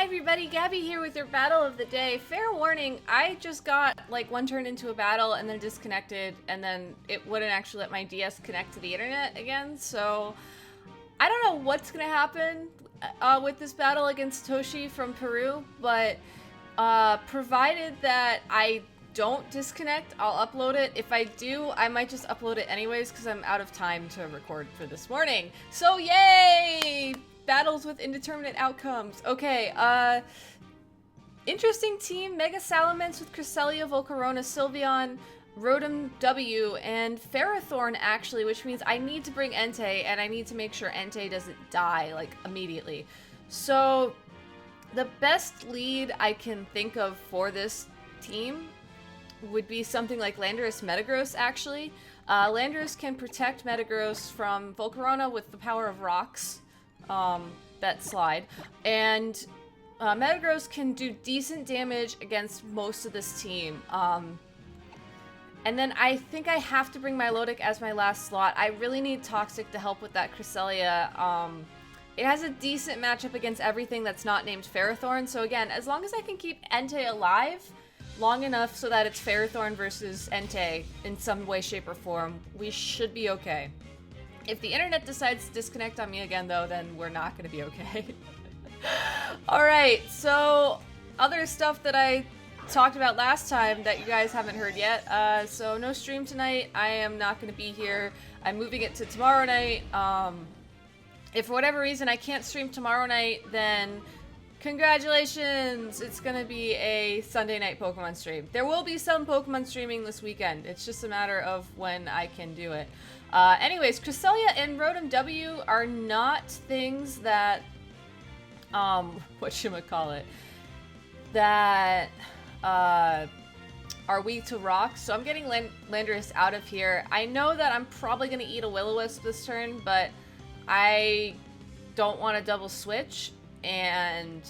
Hi everybody, Gabby here with your battle of the day. Fair warning, I just got like one turn into a battle and then disconnected, and then it wouldn't actually let my DS connect to the internet again, so I don't know what's gonna happen with this battle against Toshi from Peru, but provided that I don't disconnect, I'll upload it. If I do, I might just upload it anyways because I'm out of time to record for this morning. So yay! Battles with indeterminate outcomes. Okay, interesting team. Mega Salamence with Cresselia, Volcarona, Sylveon, Rotom W, and Ferrothorn actually, which means I need to bring Entei, and I need to make sure Entei doesn't die, like, immediately. So, the best lead I can think of for this team would be something like Landorus Metagross, actually. Landorus can protect Metagross from Volcarona with the power of rocks. That slide, and Metagross can do decent damage against most of this team. And then I think I have to bring Milotic as my last slot. I really need Toxic to help with that Cresselia. It has a decent matchup against everything that's not named Ferrothorn, so again, as long as I can keep Entei alive long enough so that it's Ferrothorn versus Entei in some way, shape, or form, we should be okay. If the internet decides to disconnect on me again, though, then we're not going to be okay. Alright, so other stuff that I talked about last time that you guys haven't heard yet. So no stream tonight. I am not going to be here. I'm moving it to tomorrow night. If for whatever reason I can't stream tomorrow night, then congratulations! It's going to be a Sunday night Pokemon stream. There will be some Pokemon streaming this weekend. It's just a matter of when I can do it. Anyways, Cresselia and Rotom W are not things that, whatchamacallit, that, are weak to rocks, so I'm getting Landorus out of here. I know that I'm probably going to eat a Will-O-Wisp this turn, but I don't want to double switch, and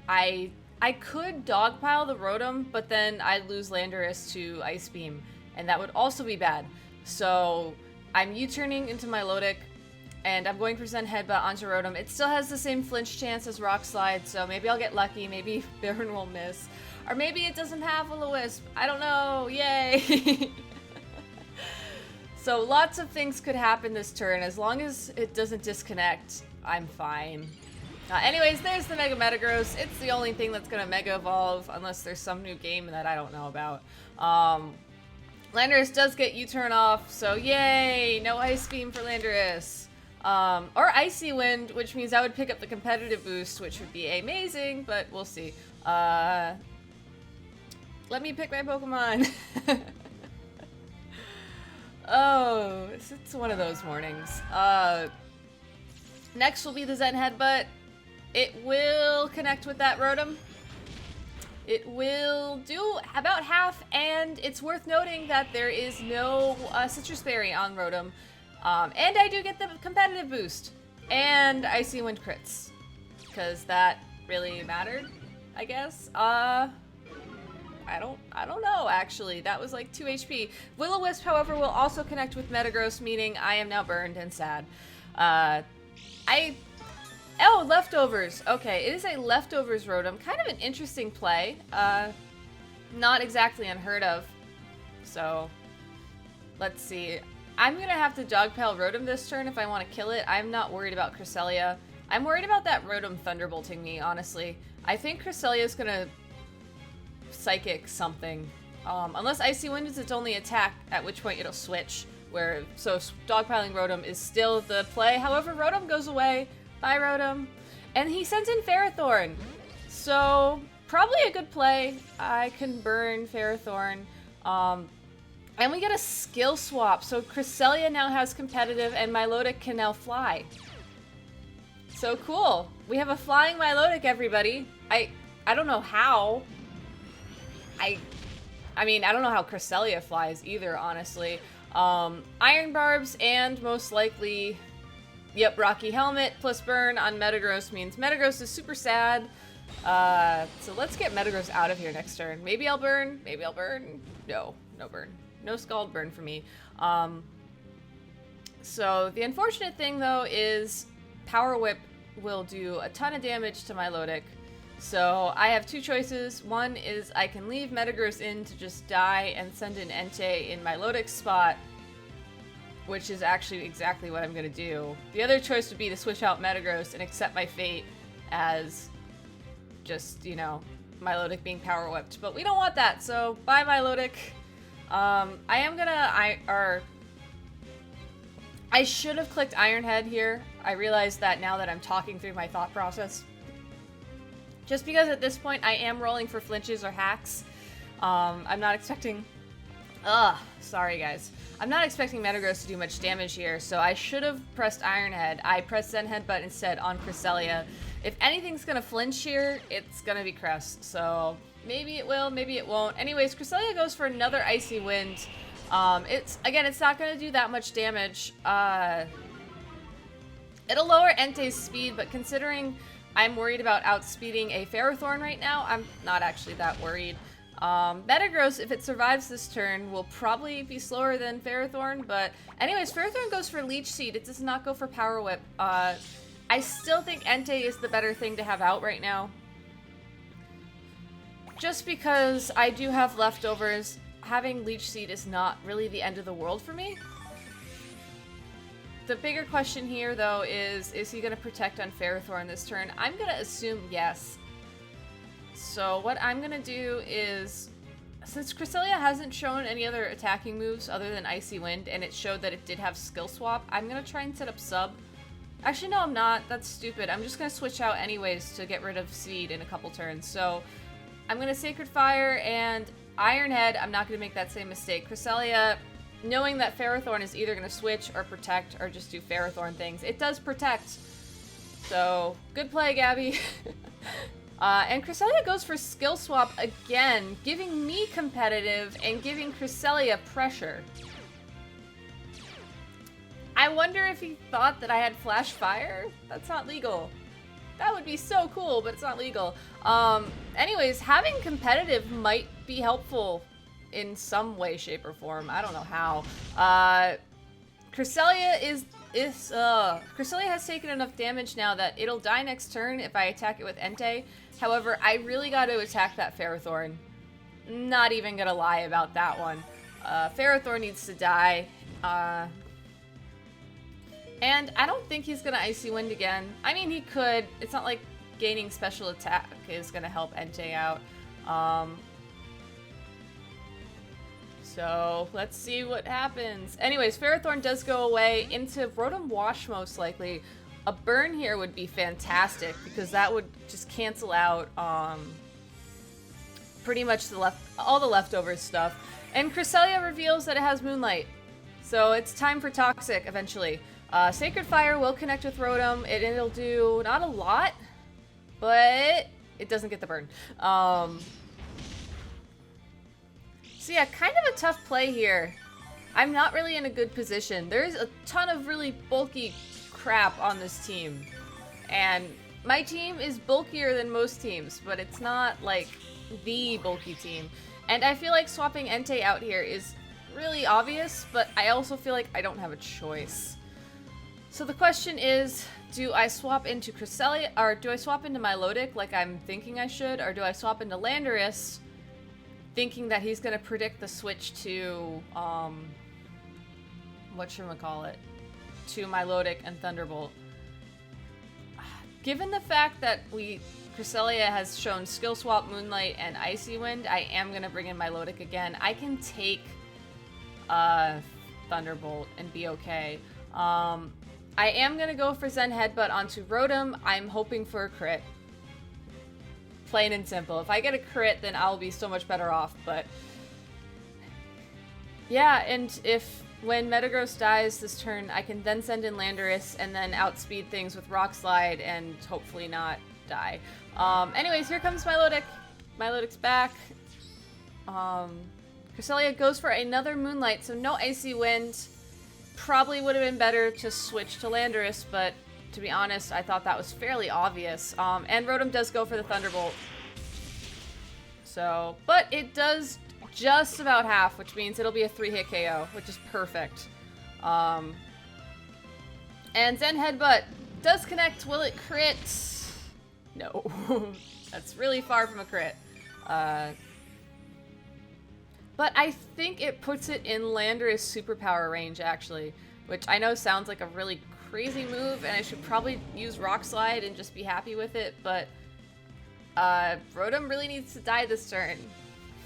I could dogpile the Rotom, but then I'd lose Landorus to Ice Beam, and that would also be bad. So I'm U-turning into Milotic, and I'm going for Zen Headbutt onto Rotom. It still has the same flinch chance as Rock Slide, so maybe I'll get lucky, maybe Baron will miss. Or maybe it doesn't have Will-O-Wisp. I don't know, yay! So lots of things could happen this turn. As long as it doesn't disconnect, I'm fine. Anyways, there's the Mega Metagross. It's the only thing that's gonna Mega Evolve, unless there's some new game that I don't know about. Landorus does get U-turn off, so yay! No Ice Beam for Landorus. Or Icy Wind, which means I would pick up the competitive boost, which would be amazing, but we'll see. Let me pick my Pokemon. Oh, it's one of those mornings. Next will be the Zen Headbutt. It will connect with that Rotom. It will do about half, and it's worth noting that there is no Citrus Berry on Rotom. And I do get the competitive boost. And Icy Wind crits. Because that really mattered, I guess. I don't know, actually. That was like 2 HP. Will-O-Wisp, however, will also connect with Metagross, meaning I am now burned and sad. Oh, Leftovers. Okay, it is a Leftovers Rotom. Kind of an interesting play. Not exactly unheard of. So, let's see. I'm going to have to Dogpile Rotom this turn if I want to kill it. I'm not worried about Cresselia. I'm worried about that Rotom Thunderbolting me, honestly. I think Cresselia is going to Psychic something. Unless Icy Wind is its only attack, at which point it'll switch. So Dogpiling Rotom is still the play. However, Rotom goes away. Bye, Rotom. And he sends in Ferrothorn. So, probably a good play. I can burn Ferrothorn. And we get a skill swap. So Cresselia now has competitive, and Milotic can now fly. So cool. We have a flying Milotic, everybody. I don't know how. I mean, I don't know how Cresselia flies either, honestly. Iron Barbs and most likely, yep, Rocky Helmet plus Burn on Metagross means Metagross is super sad. So let's get Metagross out of here next turn. Maybe I'll burn. Maybe I'll burn. No, no burn. No Scald Burn for me. So the unfortunate thing, though, is Power Whip will do a ton of damage to Milotic. So I have two choices. One is I can leave Metagross in to just die and send in Entei in my Milotic's spot, which is actually exactly what I'm going to do. The other choice would be to switch out Metagross and accept my fate as just, you know, Milotic being power whipped. But we don't want that, so bye Milotic. I should have clicked Iron Head here. I realized that now that I'm talking through my thought process. Just because at this point I am rolling for flinches or hacks. I'm not expecting... sorry guys. I'm not expecting Metagross to do much damage here, so I should have pressed Iron Head. I pressed Zen Headbutt instead on Cresselia. If anything's gonna flinch here, it's gonna be Crest. So maybe it will, maybe it won't. Anyways, Cresselia goes for another Icy Wind. It's not gonna do that much damage. It'll lower Entei's speed, but considering I'm worried about outspeeding a Ferrothorn right now, I'm not actually that worried. Metagross, if it survives this turn, will probably be slower than Ferrothorn, but anyways, Ferrothorn goes for Leech Seed. It does not go for Power Whip. I still think Entei is the better thing to have out right now. Just because I do have leftovers, having Leech Seed is not really the end of the world for me. The bigger question here, though, is he going to protect on Ferrothorn this turn? I'm going to assume yes. So what I'm going to do is, since Cresselia hasn't shown any other attacking moves other than Icy Wind, and it showed that it did have Skill Swap, I'm going to try and set up Sub. Actually, no, I'm not. That's stupid. I'm just going to switch out anyways to get rid of Seed in a couple turns. So I'm going to Sacred Fire and Iron Head. I'm not going to make that same mistake. Cresselia, knowing that Ferrothorn is either going to switch or protect or just do Ferrothorn things, it does protect. So, good play, Gabby. And Cresselia goes for Skill Swap again, giving me competitive and giving Cresselia pressure. I wonder if he thought that I had Flash Fire? That's not legal. That would be so cool, but it's not legal. Anyways, having competitive might be helpful in some way, shape, or form. I don't know how. Cresselia Cresselia has taken enough damage now that it'll die next turn if I attack it with Entei. However, I really got to attack that Ferrothorn. Not even gonna lie about that one. Ferrothorn needs to die. And I don't think he's gonna Icy Wind again. I mean, he could. It's not like gaining special attack is gonna help Entei out. So let's see what happens. Anyways, Ferrothorn does go away into Rotom Wash most likely. A burn here would be fantastic because that would just cancel out pretty much all the leftover stuff. And Cresselia reveals that it has Moonlight. So it's time for Toxic eventually. Sacred Fire will connect with Rotom. It'll do not a lot, but it doesn't get the burn. So yeah, kind of a tough play here. I'm not really in a good position. There's a ton of really bulky crap on this team. And my team is bulkier than most teams, but it's not like the bulky team. And I feel like swapping Entei out here is really obvious, but I also feel like I don't have a choice. So the question is, do I swap into Cresselia, or do I swap into Milotic like I'm thinking I should, or do I swap into Landorus thinking that he's gonna predict the switch to, whatchamacallit, to Milotic and Thunderbolt? Given the fact that Cresselia has shown Skill Swap, Moonlight, and Icy Wind, I am gonna bring in Milotic again. I can take Thunderbolt and be okay. I am gonna go for Zen Headbutt onto Rotom. I'm hoping for a crit. Plain and simple. If I get a crit, then I'll be so much better off, but... yeah, and when Metagross dies this turn, I can then send in Landorus and then outspeed things with Rock Slide and hopefully not die. Anyways, here comes Milotic. Milotic's back. Cresselia goes for another Moonlight, so no Icy Wind. Probably would have been better to switch to Landorus, but to be honest, I thought that was fairly obvious. And Rotom does go for the Thunderbolt. So, but it does just about half, which means it'll be a 3-hit KO, which is perfect. And Zen Headbutt does connect. Will it crit? No. That's really far from a crit. But I think it puts it in Landorus superpower range, actually. Which I know sounds like a really crazy move, and I should probably use Rock Slide and just be happy with it, but Rotom really needs to die this turn.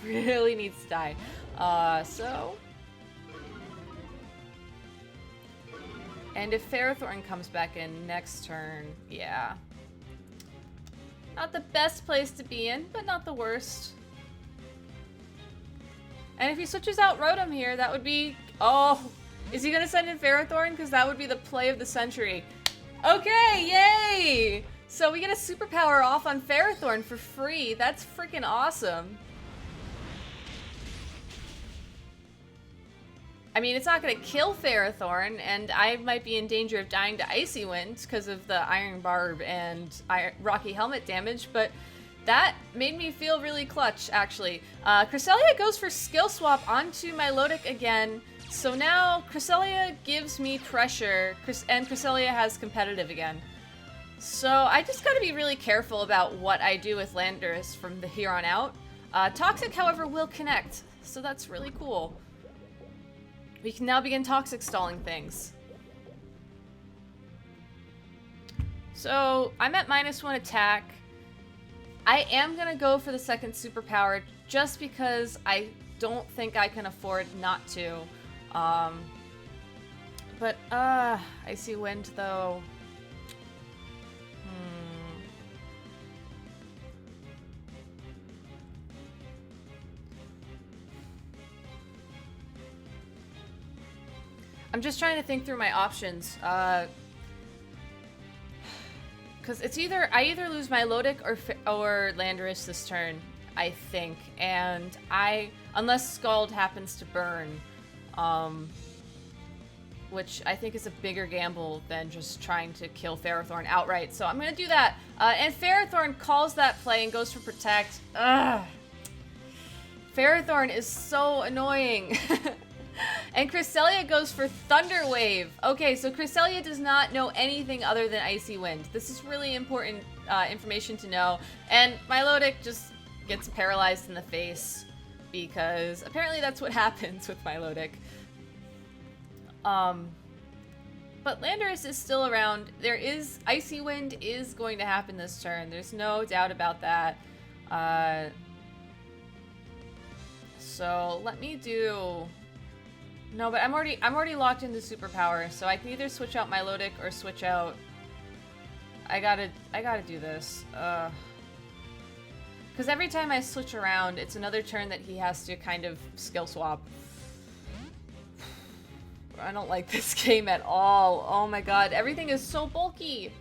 Really needs to die. So... And if Ferrothorn comes back in next turn, yeah. Not the best place to be in, but not the worst. And if he switches out Rotom here, that would be... Oh, is he going to send in Ferrothorn? Because that would be the play of the century. Okay, yay! So we get a superpower off on Ferrothorn for free. That's freaking awesome. I mean, it's not going to kill Ferrothorn, and I might be in danger of dying to Icy Wind because of the Iron Barb and Rocky Helmet damage, but that made me feel really clutch, actually. Cresselia goes for Skill Swap onto Milotic again, so now Cresselia gives me pressure, and Cresselia has competitive again. So I just gotta be really careful about what I do with Landorus from here on out. Toxic, however, will connect, so that's really cool. We can now begin Toxic stalling things. So, I'm at -1 attack. I am gonna go for the second superpower just because I don't think I can afford not to. But, Icy Wind though. I'm just trying to think through my options, because it's I either lose Milotic or Landorus this turn, I think, and unless Scald happens to burn, which I think is a bigger gamble than just trying to kill Ferrothorn outright, so I'm gonna do that, and Ferrothorn calls that play and goes for Protect. Ugh. Ferrothorn is so annoying. And Cresselia goes for Thunder Wave. Okay, so Cresselia does not know anything other than Icy Wind. This is really important information to know. And Milotic just gets paralyzed in the face because apparently that's what happens with Milotic. But Landorus is still around. Icy Wind is going to happen this turn. There's no doubt about that. So let me do... No, but I'm already locked into superpower, so I can either switch out Milotic or switch out... I gotta do this. Because every time I switch around, it's another turn that he has to kind of skill swap. I don't like this game at all. Oh my god, everything is so bulky!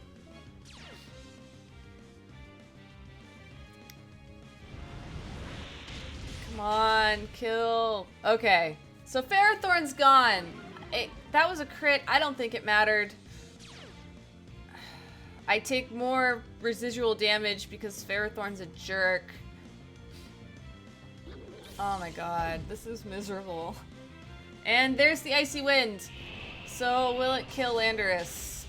Come on, kill. Okay. So Ferrothorn's gone. That was a crit. I don't think it mattered. I take more residual damage because Ferrothorn's a jerk. Oh my god, this is miserable. And there's the Icy Wind. So will it kill Landorus?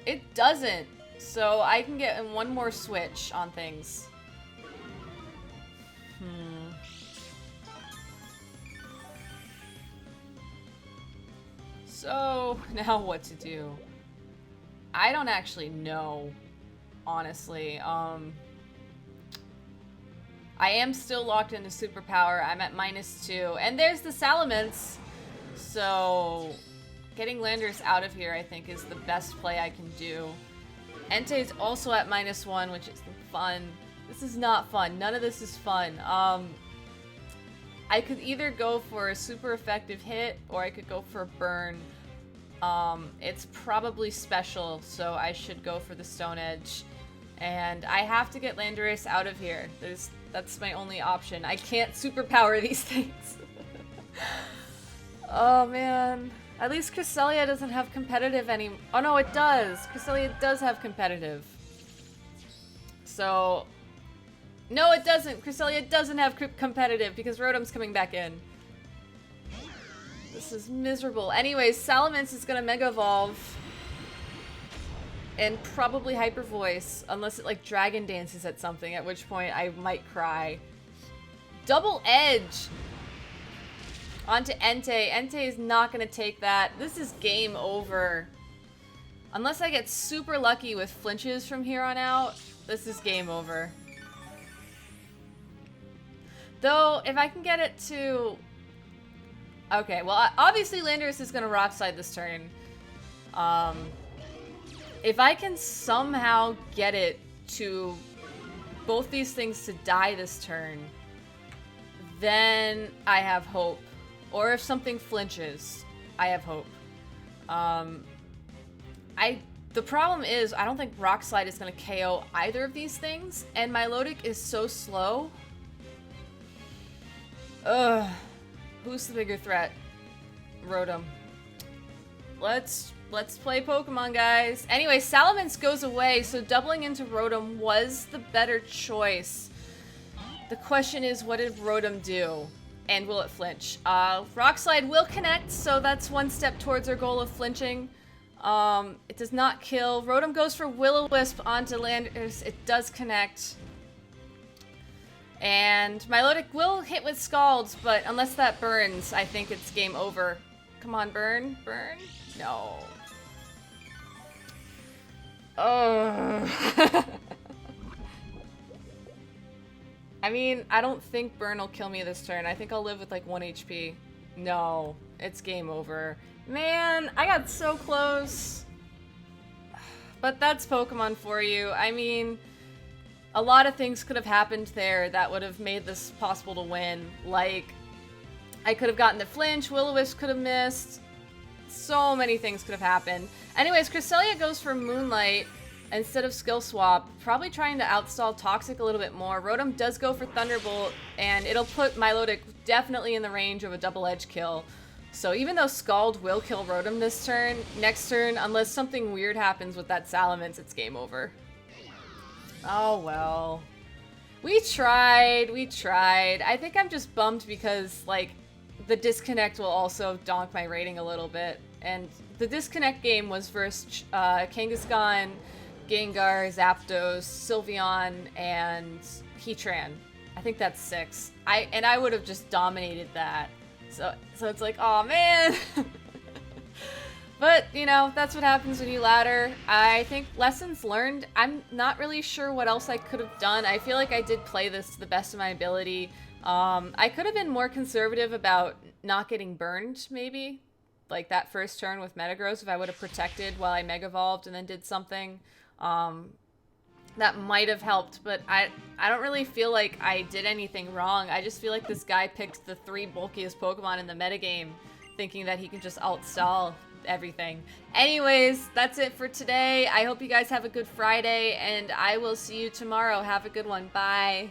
It doesn't. So I can get in one more switch on things. So, now what to do? I don't actually know, honestly. I am still locked into superpower. I'm at -2. And there's the Salamence. So, getting Landorus out of here, I think, is the best play I can do. Entei's also at -1, which is fun. This is not fun. None of this is fun. I could either go for a super effective hit, or I could go for a burn. It's probably special, so I should go for the Stone Edge. And I have to get Landorus out of here. That's my only option. I can't superpower these things. Oh man. At least Cresselia doesn't have competitive anymore. Oh no, it does! Cresselia does have competitive. So... No, it doesn't. Cresselia doesn't have competitive because Rotom's coming back in. This is miserable. Anyways, Salamence is gonna Mega Evolve. and probably Hyper Voice, unless it like Dragon Dances at something, at which point I might cry. Double Edge! Onto Entei. Entei is not gonna take that. This is game over. Unless I get super lucky with flinches from here on out, this is game over. Though, if I can get it to... Okay, well, obviously Landorus is gonna Rock Slide this turn. If I can somehow get it to both these things to die this turn, then I have hope. Or if something flinches, I have hope. The problem is, I don't think Rock Slide is going to KO either of these things, and Milotic is so slow. Ugh. Who's the bigger threat? Rotom. Let's play Pokemon, guys. Anyway, Salamence goes away, so doubling into Rotom was the better choice. The question is, what did Rotom do? And will it flinch? Rock Slide will connect, so that's one step towards our goal of flinching. It does not kill. Rotom goes for Will-O-Wisp onto Landorus. It does connect. And Milotic will hit with Scald, but unless that burns, I think it's game over. Come on, burn. Burn. No. Oh. I mean, I don't think burn will kill me this turn. I think I'll live with like 1 HP. No. It's game over. Man, I got so close. But that's Pokemon for you. I mean, a lot of things could have happened there that would have made this possible to win. Like, I could have gotten the flinch, Will-O-Wisp could have missed. So many things could have happened. Anyways, Cresselia goes for Moonlight instead of Skill Swap, probably trying to outstall Toxic a little bit more. Rotom does go for Thunderbolt, and it'll put Milotic definitely in the range of a double edge kill. So even though Scald will kill Rotom this turn, next turn, unless something weird happens with that Salamence, it's game over. Oh well. We tried. I think I'm just bummed because, like, the disconnect will also donk my rating a little bit. And the disconnect game was versus Kangaskhan, Gengar, Zapdos, Sylveon, and Heatran. I think that's 6. I would have just dominated that. So it's like, oh man. But, you know, that's what happens when you ladder. I think lessons learned. I'm not really sure what else I could have done. I feel like I did play this to the best of my ability. I could have been more conservative about not getting burned, maybe. Like that first turn with Metagross, if I would have protected while I Mega Evolved and then did something. That might have helped, but I don't really feel like I did anything wrong. I just feel like this guy picked the 3 bulkiest Pokemon in the metagame, thinking that he can just alt-stall everything. Anyways, that's it for today. I hope you guys have a good Friday, and I will see you tomorrow. Have a good one. Bye.